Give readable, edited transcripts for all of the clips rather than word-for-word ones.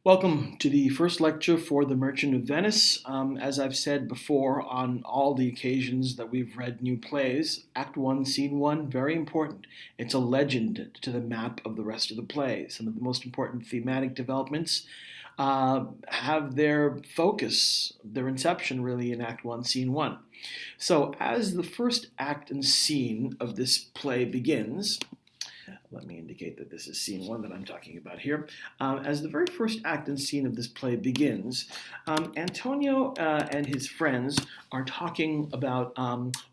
Welcome to the first lecture for The Merchant of Venice. As I've said before on all the occasions that we've read new plays, Act 1, Scene 1, very important. It's a legend to the map of the rest of the play. Some of the most important thematic developments have their focus, their inception really in Act 1, Scene 1. So as the first act and scene of this play begins, let me indicate that this is scene 1 that I'm talking about here. As the very first act and scene of this play begins, Antonio and his friends are talking about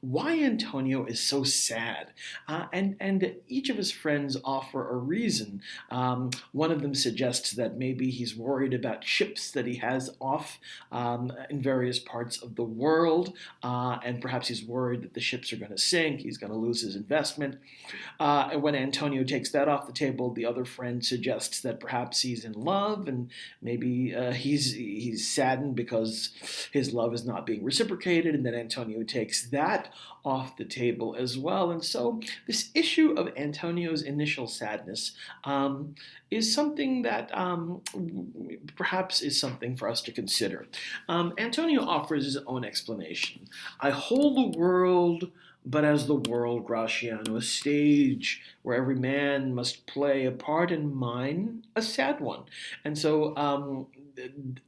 why Antonio is so sad. And each of his friends offer a reason. One of them suggests that maybe he's worried about ships that he has off in various parts of the world, and perhaps he's worried that the ships are going to sink, he's going to lose his investment. When Antonio takes that off the table, the other friend suggests that perhaps he's in love, and maybe he's saddened because his love is not being reciprocated, and then Antonio takes that off the table as well. And so this issue of Antonio's initial sadness is something that perhaps is something for us to consider. Antonio offers his own explanation. I hold the world but as the world, Graciano, a stage where every man must play a part, and mine a sad one. And so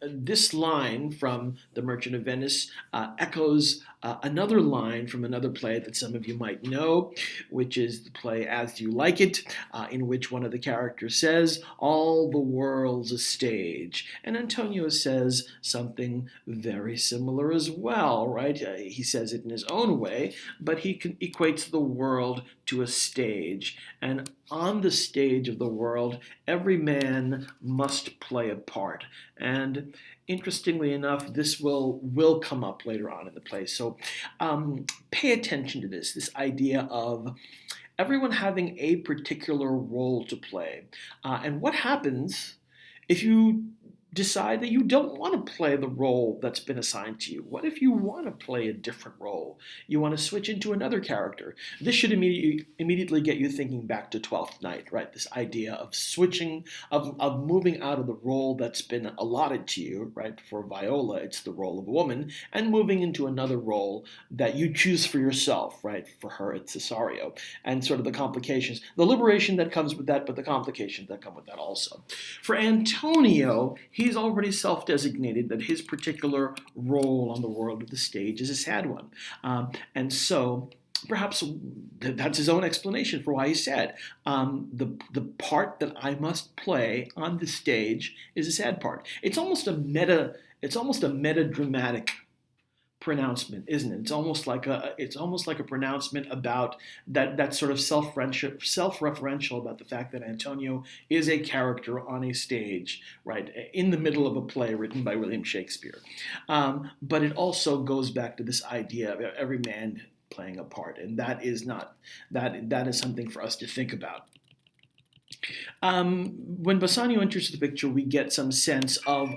this line from The Merchant of Venice echoes another line from another play that some of you might know, which is the play As You Like It, in which one of the characters says, all the world's a stage. And Antonio says something very similar as well, right? He says it in his own way, but he equates the world to a stage. And on the stage of the world, every man must play a part. And interestingly enough, this will come up later on in the play. So pay attention to this idea of everyone having a particular role to play. And what happens if you decide that you don't want to play the role that's been assigned to you? What if you want to play a different role? You want to switch into another character? This should immediately get you thinking back to Twelfth Night, right? This idea of switching, of moving out of the role that's been allotted to you, right? For Viola, it's the role of a woman, and moving into another role that you choose for yourself, right? For her, it's Cesario. And sort of the complications, the liberation that comes with that, but the complications that come with that also. For Antonio, he's already self-designated that his particular role on the world of the stage is a sad one. And so perhaps that's his own explanation for why he's sad. The part that I must play on the stage is a sad part. It's almost a meta-dramatic pronouncement, isn't it? It's almost like a pronouncement about that sort of self-referential about the fact that Antonio is a character on a stage, right, in the middle of a play written by William Shakespeare. But it also goes back to this idea of every man playing a part, and that is something for us to think about. When Bassanio enters the picture, we get some sense of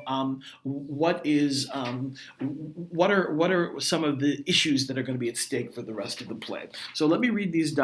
what are some of the issues that are going to be at stake for the rest of the play. So let me read these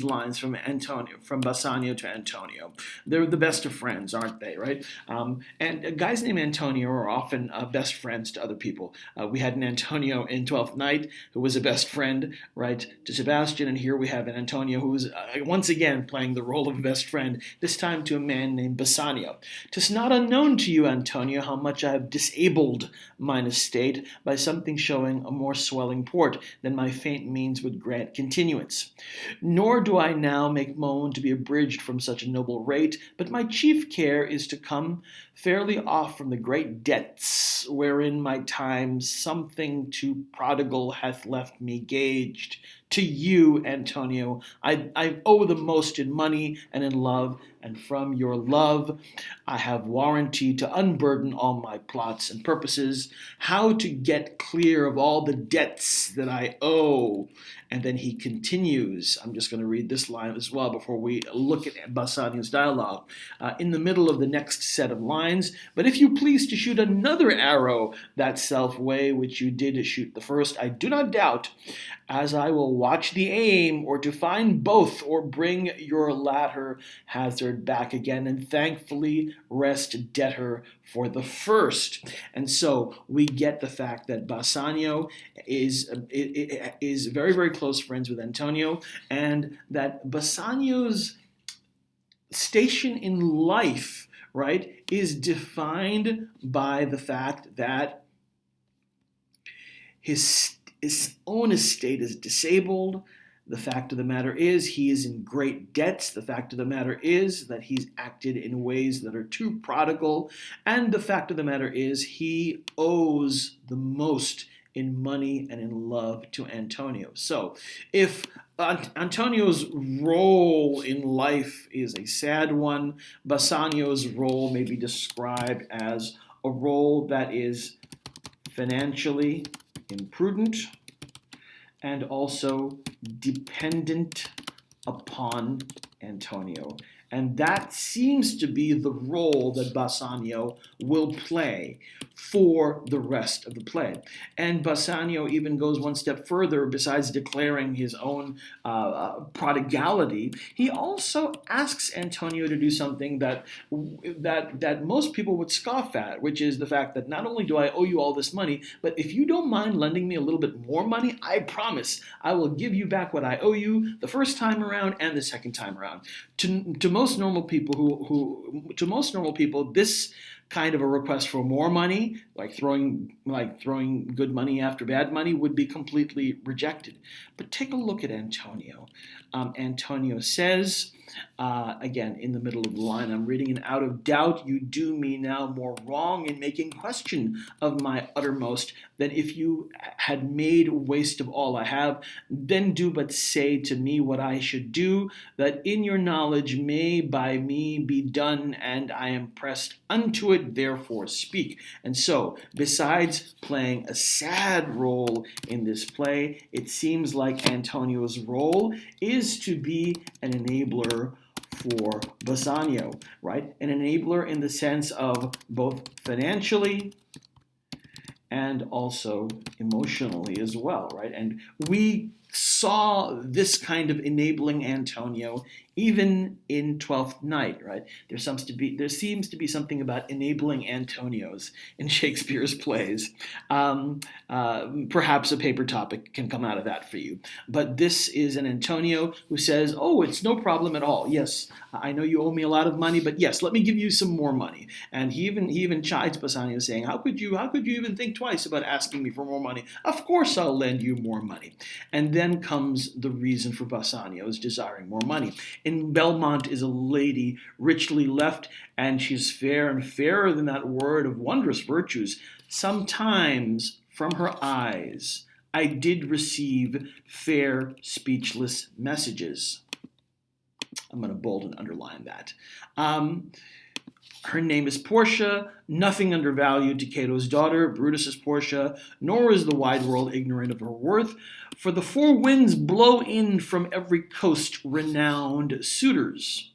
lines from Antonio, from Bassanio to Antonio. They're the best of friends, aren't they? Right? And guys named Antonio are often best friends to other people. We had an Antonio in Twelfth Night who was a best friend, right, to Sebastian, and here we have an Antonio who is once again playing the role of a best friend, this time to a man named Bassanio. 'Tis not unknown to you, Antonio, how much I have disabled mine estate by something showing a more swelling port than my faint means would grant continuance. Nor do I now make moan to be abridged from such a noble rate, but my chief care is to come fairly off from the great debts wherein my time something too prodigal hath left me gaged. To you, Antonio, I owe the most in money and in love, and from your love I have warranty to unburden all my plots and purposes, how to get clear of all the debts that I owe. And then he continues. I'm just going to read this line as well before we look at Bassanio's dialogue. In the middle of the next set of lines, but if you please to shoot another arrow that self way which you did shoot the first, I do not doubt, as I will watch the aim, or to find both, or bring your latter hazard back again, and thankfully rest debtor for the first. And so we get the fact that Bassanio is very, very close friends with Antonio, and that Bassanio's station in life, right, is defined by the fact that his own estate is disabled. The fact of the matter is he is in great debts. The fact of the matter is that he's acted in ways that are too prodigal. And the fact of the matter is he owes the most in money and in love to Antonio. So if Antonio's role in life is a sad one, Bassanio's role may be described as a role that is financially imprudent and also dependent upon Antonio. And that seems to be the role that Bassanio will play for the rest of the play. And Bassanio even goes one step further. Besides declaring his own prodigality, he also asks Antonio to do something that most people would scoff at, which is the fact that not only do I owe you all this money, but if you don't mind lending me a little bit more money, I promise I will give you back what I owe you the first time around and the second time around. To most normal people, this kind of a request for more money, like throwing good money after bad money, would be completely rejected. But take a look at Antonio. Antonio says, again, in the middle of the line, I'm reading, and out of doubt you do me now more wrong in making question of my uttermost than if you had made waste of all I have. Then do but say to me what I should do, that in your knowledge may by me be done, and I am pressed unto it, therefore speak. And so, besides playing a sad role in this play, it seems like Antonio's role is to be an enabler for Bassanio, right? An enabler in the sense of both financially and also emotionally as well, right? And we saw this kind of enabling Antonio even in Twelfth Night, right? There seems to be something about enabling Antonios in Shakespeare's plays. Perhaps a paper topic can come out of that for you. But this is an Antonio who says, "Oh, it's no problem at all. Yes, I know you owe me a lot of money, but yes, let me give you some more money." And he even chides Bassanio, saying, "How could you even think twice about asking me for more money? Of course, I'll lend you more money." And then comes the reason for Bassanio's desiring more money. In Belmont is a lady richly left, and she's fair and fairer than that word of wondrous virtues. Sometimes from her eyes I did receive fair speechless messages. I'm going to bold and underline that. Her name is Portia, nothing undervalued to Cato's daughter, Brutus's Portia, nor is the wide world ignorant of her worth, for the four winds blow in from every coast renowned suitors.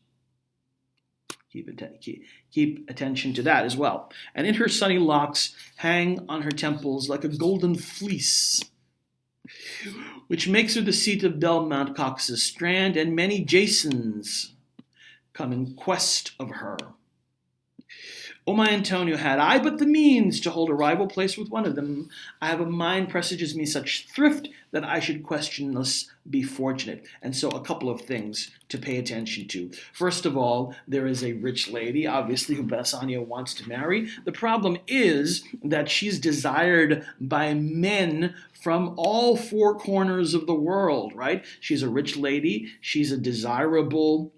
Keep attention to that as well. And in her sunny locks hang on her temples like a golden fleece, which makes her the seat of Belmont Cox's strand, and many Jasons come in quest of her. O my Antonio, had I but the means to hold a rival place with one of them, I have a mind presages me such thrift that I should questionless be fortunate. And so a couple of things to pay attention to. First of all, there is a rich lady, obviously, who Bassanio wants to marry. The problem is that she's desired by men from all four corners of the world, right? She's a rich lady. She's a desirable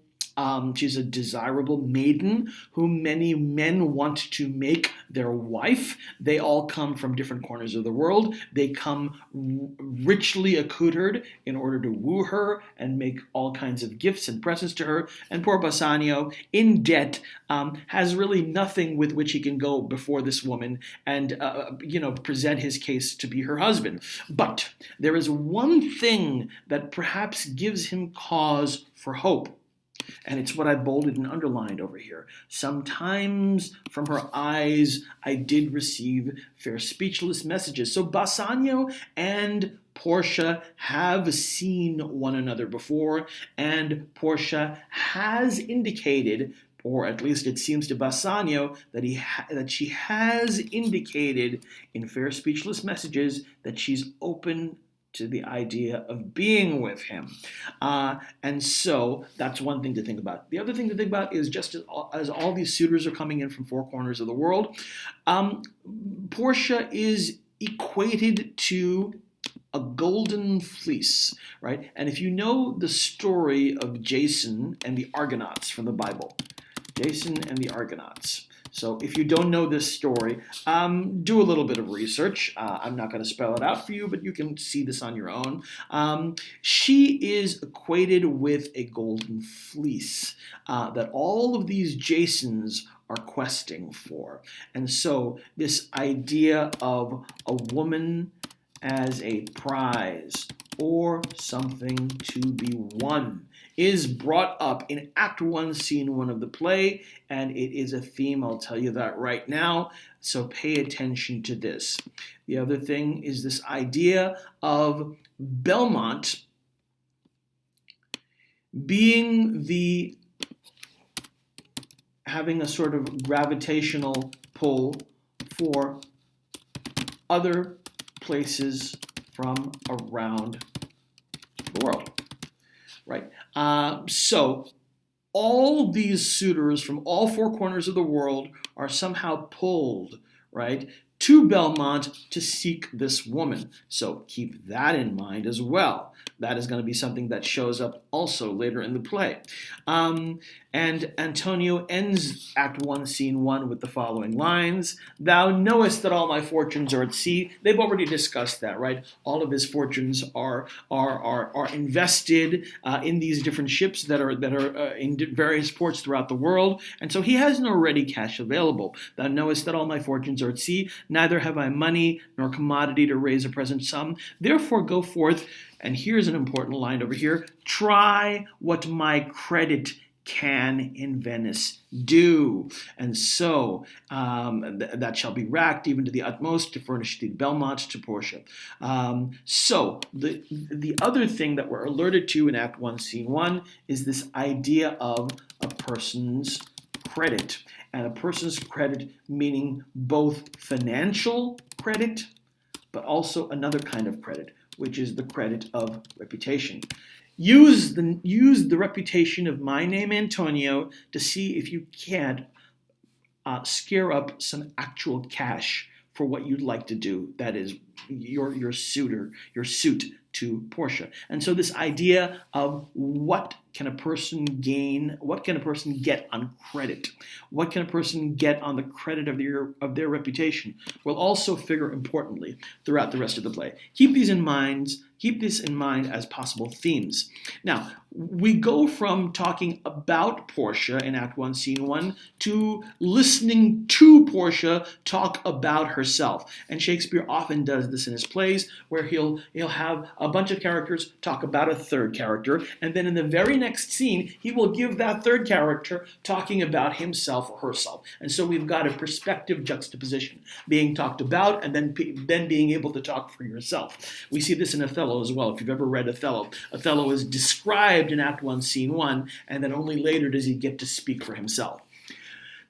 maiden whom many men want to make their wife. They all come from different corners of the world. They come richly accoutered in order to woo her and make all kinds of gifts and presents to her. And poor Bassanio, in debt, has really nothing with which he can go before this woman and present his case to be her husband. But there is one thing that perhaps gives him cause for hope. And it's what I bolded and underlined over here. Sometimes from her eyes I did receive fair speechless messages. So Bassanio and Portia have seen one another before, and Portia has indicated, or at least it seems to Bassanio, that she has indicated in fair speechless messages that she's open to the idea of being with him. And so that's one thing to think about. The other thing to think about is just as all these suitors are coming in from four corners of the world, Portia is equated to a golden fleece, right? And if you know the story of Jason and the Argonauts from the Bible, Jason and the Argonauts. So if you don't know this story, do a little bit of research. I'm not going to spell it out for you, but you can see this on your own. She is equated with a golden fleece that all of these Jasons are questing for. And so this idea of a woman as a prize or something to be won is brought up in Act 1, Scene 1 of the play, and it is a theme, I'll tell you that right now, so pay attention to this. The other thing is this idea of Belmont having a sort of gravitational pull for other places from around the world, right? So all these suitors from all four corners of the world are somehow pulled, right, to Belmont to seek this woman. So keep that in mind as well. That is going to be something that shows up also later in the play. And Antonio ends Act 1, Scene 1 with the following lines. Thou knowest that all my fortunes are at sea. They've already discussed that, right? All of his fortunes are invested in these different ships that are in various ports throughout the world. And so he has no ready cash available. Thou knowest that all my fortunes are at sea. Neither have I money nor commodity to raise a present sum. Therefore go forth, and here's an important line over here, try what my credit can in Venice do. And so that shall be racked even to the utmost to furnish thee Belmont to Portia. So the other thing that we're alerted to in Act 1, Scene 1 is this idea of a person's credit. And a person's credit meaning both financial credit, but also another kind of credit, which is the credit of reputation. Use the reputation of my name, Antonio, to see if you can't scare up some actual cash for what you'd like to do. That is your suit to Portia. And so this idea of what can a person gain, what can a person get on credit, what can a person get on the credit of their reputation will also figure importantly throughout the rest of the play. Keep this in mind as possible themes. Now, we go from talking about Portia in Act 1, Scene 1 to listening to Portia talk about herself. And Shakespeare often does this in his plays, where he'll have a bunch of characters talk about a third character, and then in the very next scene, he will give that third character talking about himself or herself. And so we've got a perspective juxtaposition, being talked about and then being able to talk for yourself. We see this in Othello as well. If you've ever read Othello, Othello is described in Act 1, Scene 1, and then only later does he get to speak for himself.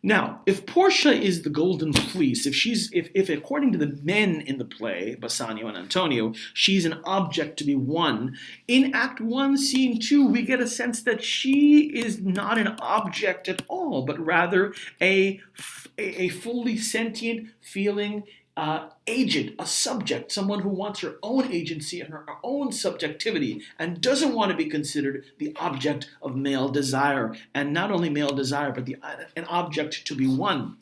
Now, if Portia is the golden fleece, if according to the men in the play, Bassanio and Antonio, she's an object to be won, in Act 1, Scene 2, we get a sense that she is not an object at all, but rather a fully sentient, feeling agent, a subject, someone who wants her own agency and her own subjectivity and doesn't want to be considered the object of male desire. And not only male desire, but an object to be won.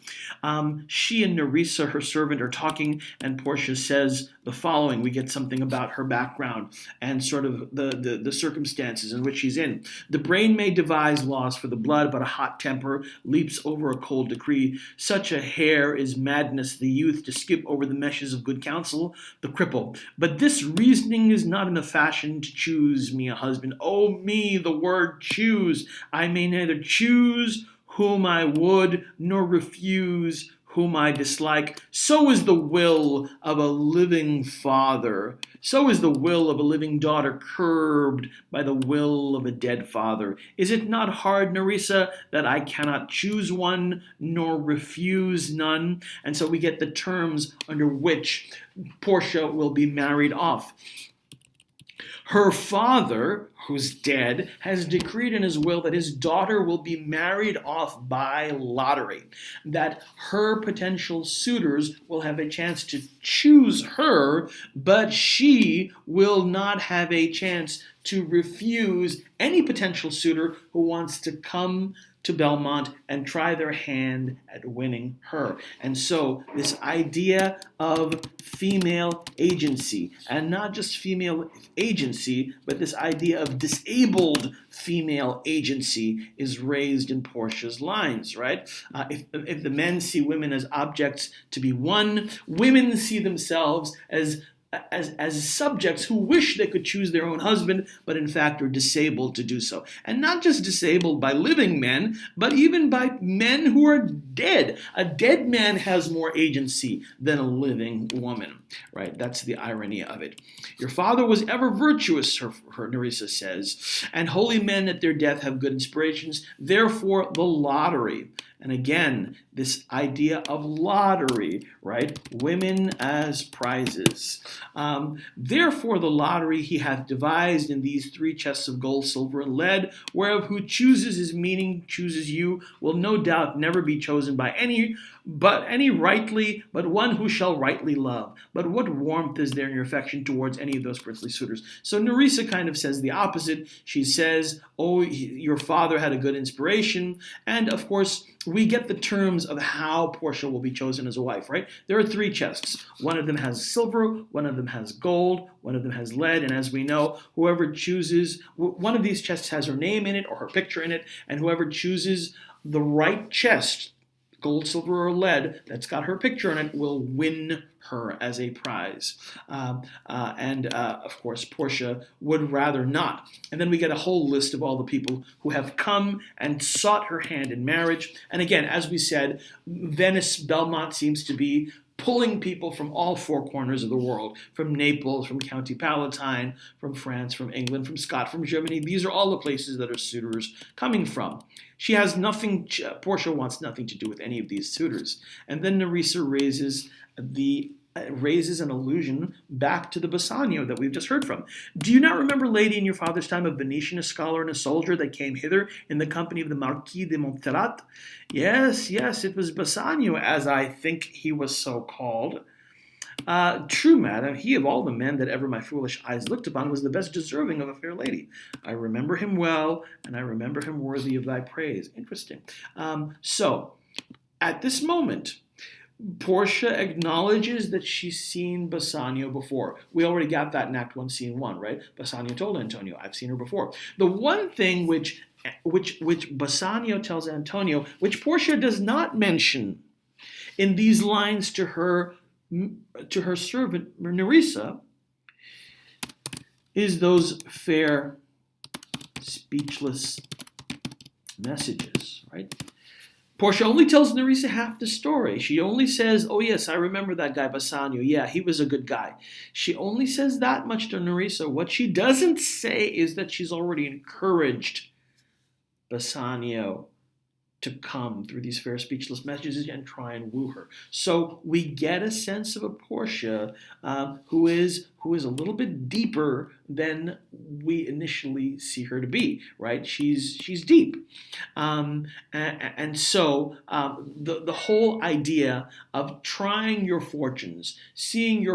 She and Nerissa, her servant, are talking, and Portia says the following. We get something about her background and sort of the circumstances in which she's in. The brain may devise laws for the blood, but a hot temper leaps over a cold decree. Such a hair is madness, the youth to skip over the meshes of good counsel, the cripple. But this reasoning is not in a fashion to choose me a husband. Oh me, the word choose. I may neither choose whom I would, nor refuse whom I dislike. So is the will of a living father. So is the will of a living daughter curbed by the will of a dead father. Is it not hard, Nerissa, that I cannot choose one nor refuse none? And so we get the terms under which Portia will be married off. Her father, who's dead, has decreed in his will that his daughter will be married off by lottery, that her potential suitors will have a chance to choose her, but she will not have a chance to refuse any potential suitor who wants to come to Belmont and try their hand at winning her. And so this idea of female agency, and not just female agency, but this idea of disabled female agency is raised in Portia's lines, right? If the men see women as objects to be won, women see themselves as subjects who wish they could choose their own husband, but in fact are disabled to do so. And not just disabled by living men, but even by men who are dead. A dead man has more agency than a living woman, right? That's the irony of it. Your father was ever virtuous, her Nerissa says, and holy men at their death have good inspirations. Therefore, the lottery. And again, this idea of lottery, right? Women as prizes. Therefore, the lottery he hath devised in these 3 chests of gold, silver, and lead, whereof who chooses his meaning, chooses you, will no doubt never be chosen by any rightly, but one who shall rightly love. But what warmth is there in your affection towards any of those princely suitors? So Nerissa kind of says the opposite. She says, oh, your father had a good inspiration. And of course, we get the terms of how Portia will be chosen as a wife, right? There are 3 chests. One of them has silver, one of them has gold, one of them has lead, and as we know, whoever chooses, one of these chests has her name in it or her picture in it, and whoever chooses the right chest, gold, silver, or lead, that's got her picture in it, will win her as a prize. Of course, Portia would rather not. And then we get a whole list of all the people who have come and sought her hand in marriage. And again, as we said, Venice, Belmont seems to be pulling people from all 4 corners of the world, from Naples, from County Palatine, from France, from England, from Scotland, from Germany. These are all the places that her suitors coming from. She has nothing, Portia wants nothing to do with any of these suitors. And then Nerissa raises an allusion back to the Bassanio that we've just heard from. Do you not remember, lady, in your father's time, a Venetian, a scholar, and a soldier that came hither in the company of the Marquis de Montserrat? Yes, it was Bassanio, as I think he was so called. True, madam, he of all the men that ever my foolish eyes looked upon was the best deserving of a fair lady. I remember him well, and I remember him worthy of thy praise. Interesting. So, at this moment, Portia acknowledges that she's seen Bassanio before. We already got that in Act 1, Scene 1, right? Bassanio told Antonio, I've seen her before. The one thing which Bassanio tells Antonio, which Portia does not mention in these lines to her servant Nerissa, is those fair, speechless messages, right? Portia only tells Nerissa half the story. She only says, oh yes, I remember that guy Bassanio. Yeah, he was a good guy. She only says that much to Nerissa. What she doesn't say is that she's already encouraged Bassanio to come through these fair speechless messages and try and woo her. So we get a sense of a Portia who is a little bit deeper than we initially see her to be, right? She's deep. So the whole idea of trying your fortunes, seeing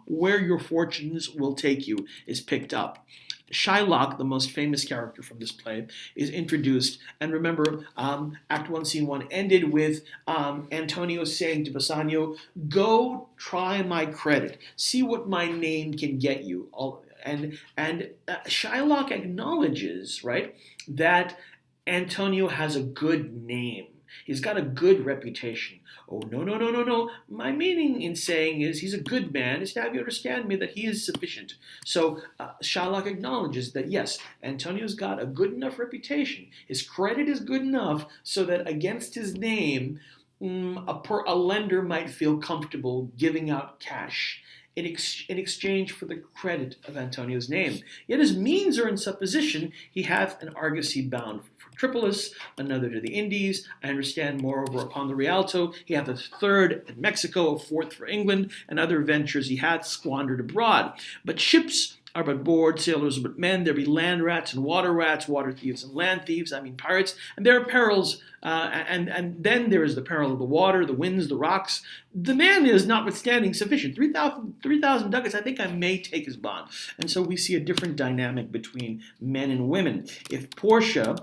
where your fortunes will take you is picked up. Shylock, the most famous character from this play, is introduced. And remember, Act 1, Scene 1 ended with Antonio saying to Bassanio, go try my credit. See what my name can get you. And Shylock acknowledges, right, that Antonio has a good name. He's got a good reputation. Oh, no, no, no, no, no. My meaning in saying is he's a good man is to have you understand me that he is sufficient. So Shylock acknowledges that, yes, Antonio's got a good enough reputation. His credit is good enough so that against his name, a lender might feel comfortable giving out cash in exchange for the credit of Antonio's name. Yet his means are in supposition. He hath an argosy bound for Tripolis, another to the Indies. I understand, moreover, upon the Rialto, he hath a third in Mexico, a fourth for England, and other ventures he hath squandered abroad. But ships are but board, sailors are but men. There be land rats and water thieves and land thieves, I mean pirates, and there are perils, and then there is the peril of the water, the winds, the rocks. The man is notwithstanding sufficient. 3,000 ducats, I think I may take his bond. And so we see a different dynamic between men and women. If Portia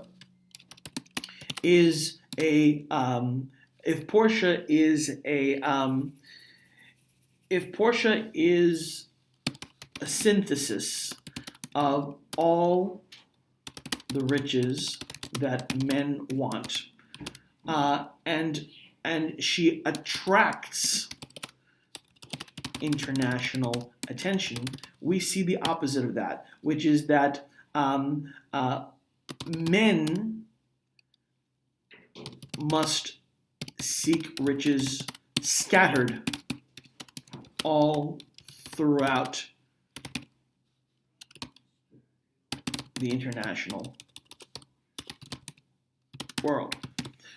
is a synthesis of all the riches that men want, and she attracts international attention, we see the opposite of that, which is that men must seek riches scattered all throughout the international world.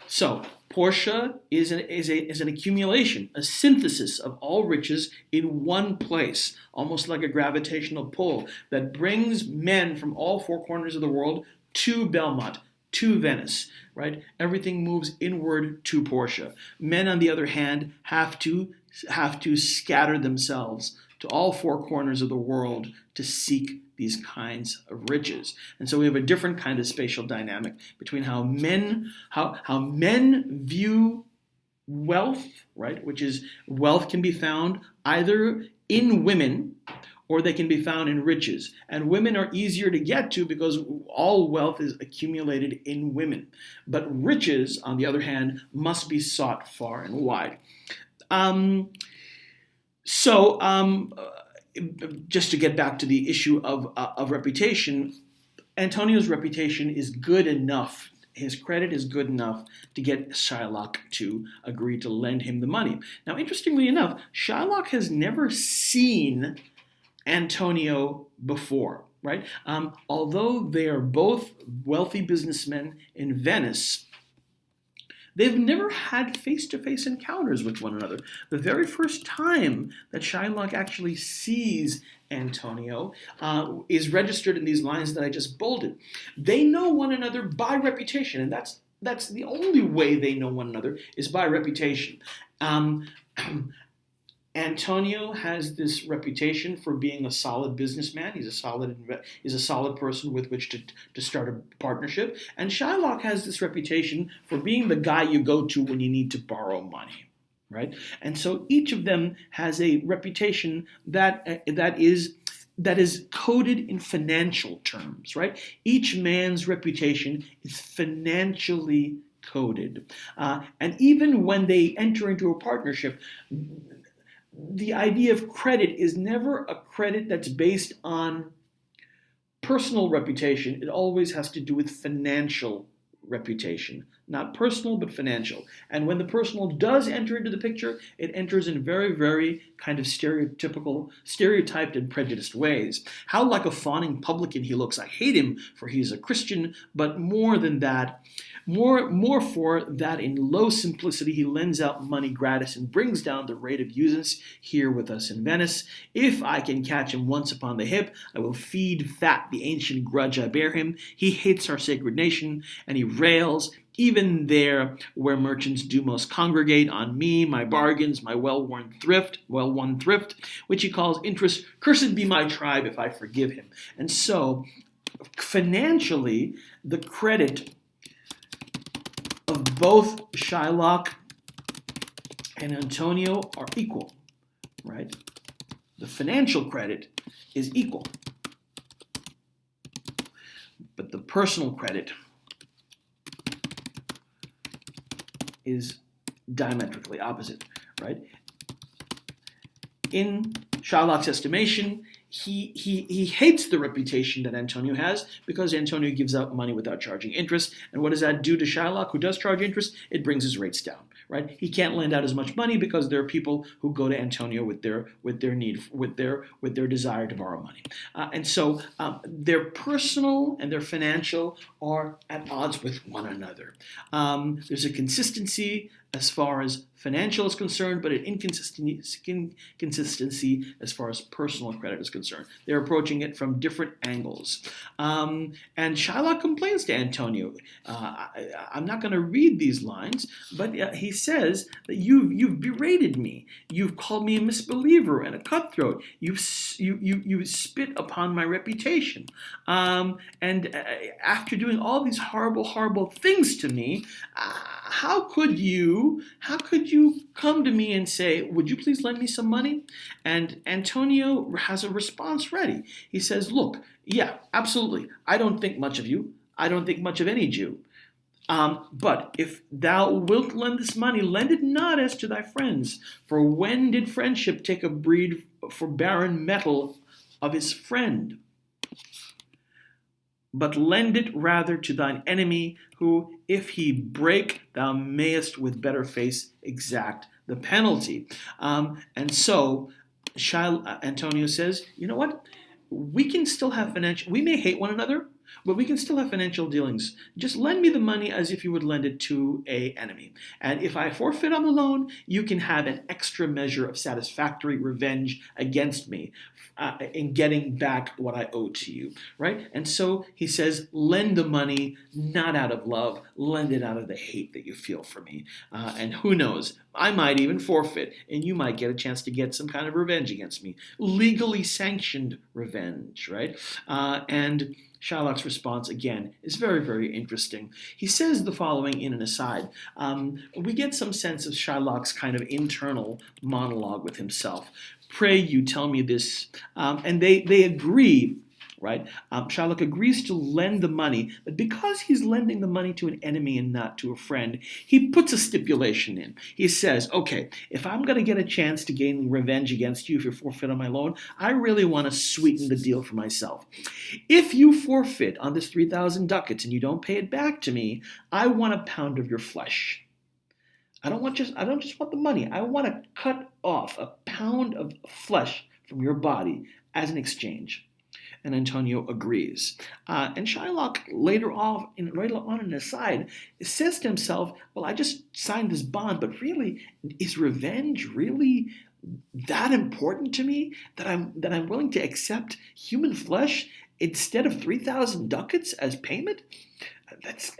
So Portia is an accumulation, a synthesis of all riches in one place, almost like a gravitational pull that brings men from all four corners of the world to Belmont, to Venice, right? Everything moves inward to Portia. Men, on the other hand, have to scatter themselves to all four corners of the world to seek these kinds of riches. And so we have a different kind of spatial dynamic between how men view wealth, right? Which is wealth can be found either in women or they can be found in riches. And women are easier to get to because all wealth is accumulated in women. But riches, on the other hand, must be sought far and wide. Just to get back to the issue of reputation, Antonio's reputation is good enough. His credit is good enough to get Shylock to agree to lend him the money. Now, interestingly enough, Shylock has never seen Antonio before, right? Although they are both wealthy businessmen in Venice, they've never had face-to-face encounters with one another. The very first time that Shylock actually sees Antonio is registered in these lines that I just bolded. They know one another by reputation, and that's the only way they know one another is by reputation. Antonio has this reputation for being a solid businessman. He's a solid person with which to start a partnership. And Shylock has this reputation for being the guy you go to when you need to borrow money, right? And so each of them has a reputation that is coded in financial terms, right? Each man's reputation is financially coded. And even when they enter into a partnership, the idea of credit is never a credit that's based on personal reputation. It always has to do with financial reputation. Not personal, but financial. And when the personal does enter into the picture, it enters in very, very kind of stereotyped and prejudiced ways. How like a fawning publican he looks. I hate him for he's a Christian, but more than that, more for that in low simplicity he lends out money gratis and brings down the rate of usance here with us in Venice. If I can catch him once upon the hip, I will feed fat the ancient grudge I bear him. He hates our sacred nation, and he rails, even there where merchants do most congregate, on me, my bargains, my well-won thrift, which he calls interest. Cursed be my tribe if I forgive him. And so, financially, the credit of both Shylock and Antonio are equal, right? The financial credit is equal. But the personal credit is diametrically opposite, right? In Shylock's estimation, he hates the reputation that Antonio has because Antonio gives out money without charging interest. And what does that do to Shylock, who does charge interest? It brings his rates down, right? He can't lend out as much money because there are people who go to Antonio with their desire to borrow money, and so their personal and their financial are at odds with one another. There's a consistency as far as financial is concerned, but an inconsistency as far as personal credit is concerned. They're approaching it from different angles. And Shylock complains to Antonio. I'm not going to read these lines, but he says that you've berated me. You've called me a misbeliever and a cutthroat. You spit upon my reputation. And after doing all these horrible, horrible things to me, how could you come to me and say, would you please lend me some money? And Antonio has a response ready. He says, look, yeah, absolutely. I don't think much of you. I don't think much of any Jew. But if thou wilt lend this money, lend it not as to thy friends. For when did friendship take a breed for barren metal of his friend? But lend it rather to thine enemy, who, if he break, thou mayest with better face exact the penalty. And so Antonio says, you know what? We can still have we may hate one another, but we can still have financial dealings. Just lend me the money as if you would lend it to an enemy. And if I forfeit on the loan, you can have an extra measure of satisfactory revenge against me in getting back what I owe to you, right? And so he says, lend the money not out of love, lend it out of the hate that you feel for me. And who knows, I might even forfeit, and you might get a chance to get some kind of revenge against me. Legally sanctioned revenge, right? And Shylock's response, again, is very, very interesting. He says the following in an aside. We get some sense of Shylock's kind of internal monologue with himself. Pray you tell me this. And they agree, right? Shylock agrees to lend the money, but because he's lending the money to an enemy and not to a friend, he puts a stipulation in. He says, okay, if I'm going to get a chance to gain revenge against you if you forfeit on my loan, I really want to sweeten the deal for myself. If you forfeit on this 3,000 ducats and you don't pay it back to me, I want a pound of your flesh. I don't just want the money. I want to cut off a pound of flesh from your body as an exchange. And Antonio agrees. And Shylock later on in an aside says to himself, well, I just signed this bond, but really, is revenge really that important to me that I'm willing to accept human flesh instead of 3,000 ducats as payment? That's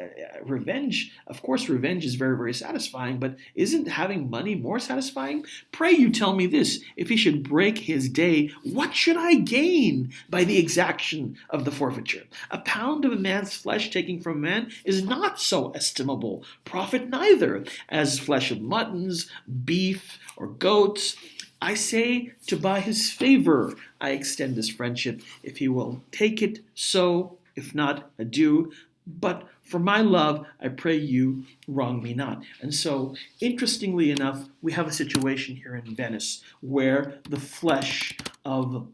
revenge. Of course, revenge is very, very satisfying, but isn't having money more satisfying? Pray you tell me this. If he should break his day, what should I gain by the exaction of the forfeiture? A pound of a man's flesh taken from a man is not so estimable profit neither as flesh of muttons, beef, or goats. I say to buy his favor, I extend this friendship. If he will take it, so. If not, adieu. But for my love, I pray you wrong me not. And so, interestingly enough, we have a situation here in Venice where the flesh of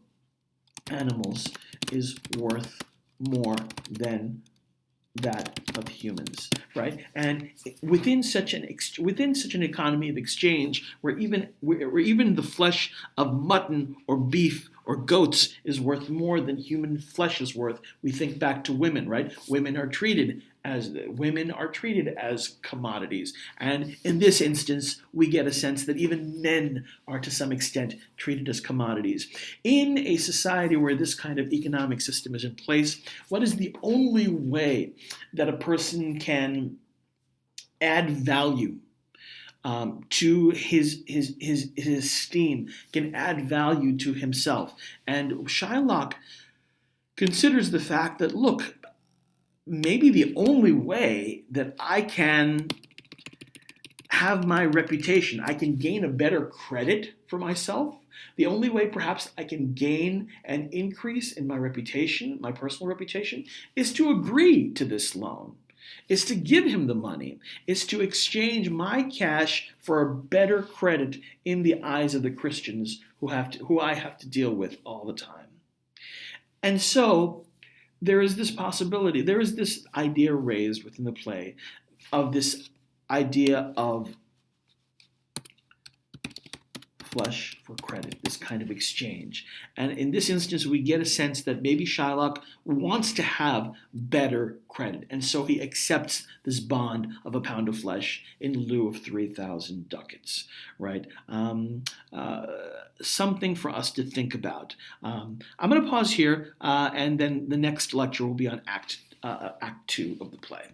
animals is worth more than that of humans, right? And within such an economy of exchange, where even the flesh of mutton or beef or goats is worth more than human flesh is worth, we think back to women, right? Women are treated as commodities, and in this instance, we get a sense that even men are to some extent treated as commodities. In a society where this kind of economic system is in place, what is the only way that a person can add value to his esteem, can add value to himself? And Shylock considers the fact that, look, maybe the only way that I can have my reputation, I can gain a better credit for myself, the only way perhaps I can gain an increase in my reputation, my personal reputation, is to agree to this loan. is to give him the money, is to exchange my cash for a better credit in the eyes of the Christians who I have to deal with all the time. And so there is this possibility, there is this idea raised within the play of this idea of flesh for credit, this kind of exchange. And in this instance, we get a sense that maybe Shylock wants to have better credit. And so he accepts this bond of a pound of flesh in lieu of 3,000 ducats, right? Something for us to think about. I'm going to pause here, and then the next lecture will be on Act 2 of the play.